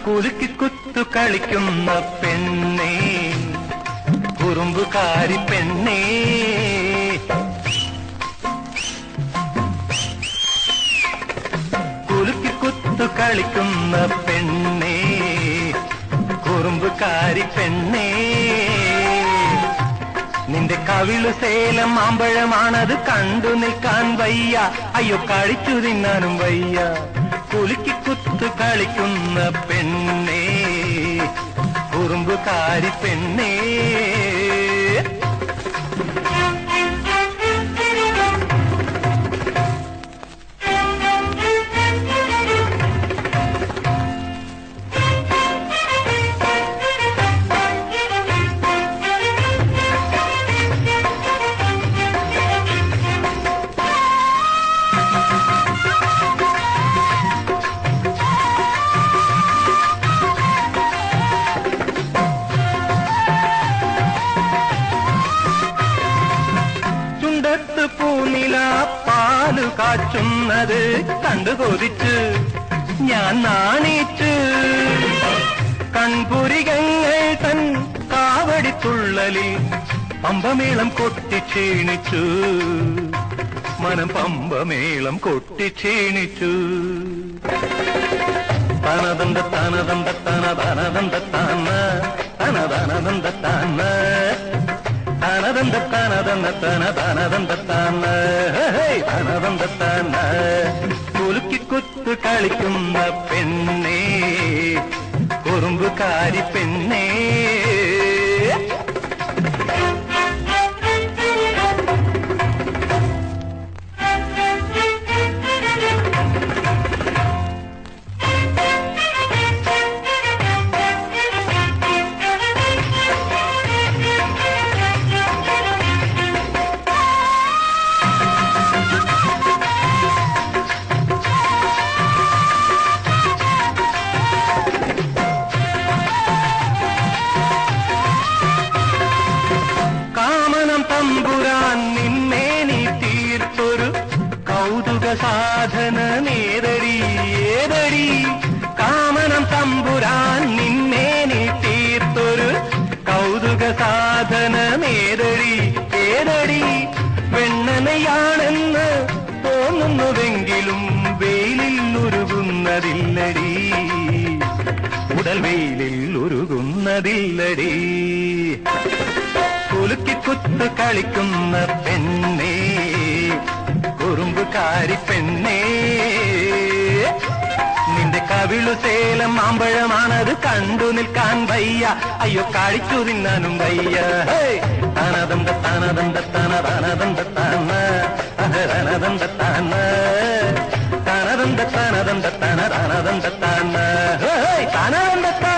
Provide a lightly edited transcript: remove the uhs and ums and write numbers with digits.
കുലുക്കി കുത്തു കളിക്കുന്ന പെണ്ണേ, കുറുമ്പുകാരി പെണ്ണേ. കുലുക്കി കുത്തു കളിക്കുന്ന പെണ്ണേ, കുറുമ്പുകാരി പെണ്ണേ. നിന്റെ കവിളു സേലം മാമ്പഴമാണത് കണ്ടു നിൽക്കാൻ വയ്യ, അയ്യോ കഴിച്ചു തിന്നാനും വയ്യ. കുലുക്കി കുത്തു കളിക്കുന്ന പെണ്ണേ, കുറുമ്പുകാരി പെണ്ണേ. പൂനില പാല് കാച്ചുന്നത് കണ്ടു കൊതിച്ച് ഞാൻ നാണിച്ച്, കൺപുരികങ്ങൾ തൻ കാവടിത്തുള്ളലിൽ പമ്പമേളം കൊട്ടി ക്ഷീണിച്ചു, മനം പമ്പമേളം കൊട്ടി ക്ഷീണിച്ചു. തനദന്ത തനദന്ത തനദനദന്ത തന തനദനദന്ത തന തനദന്ത തനദന്ത തനദനദന്ത തന തനദന്ത തന. കുലുക്കി കുത്തു കളിക്കുന്ന പെണ്ണേ, കുറുമ്പുകാരി പെണ്ണേ. തമ്പുരാൻ നിന്നെ നീ തീർത്തൊരു കൗതുക സാധന നേതടി ഏതടി. കാമനം തമ്പുരാൻ നിന്നെ നീ തീർത്തൊരു കൗതുക സാധന നേതടി ഏതടി. വെണ്ണനയാണെന്ന് തോന്നുന്നുവെങ്കിലും വെയിലിൽ ഉരുകുന്നതില്ലടി, ഉടൽ വെയിലിൽ ഉരുകുന്നതില്ലടി. കുലുക്കി കുത്തു കളിക്കുന്ന പെണ്ണേ, കുറുമ്പുകാരി പെണ്ണേ. നിന്റെ കവിളു സേലം മാമ്പഴമാണത് കണ്ടു നിൽക്കാൻ വയ്യ, അയ്യോ കഴിച്ചു തിന്നാനും വയ്യ. തനദന്ത തനദന്ത തനദനദന്ത തന തനദന്ത തന തനദന്ത തനദന്ത തനദനദന്ത തന തനദന്ത.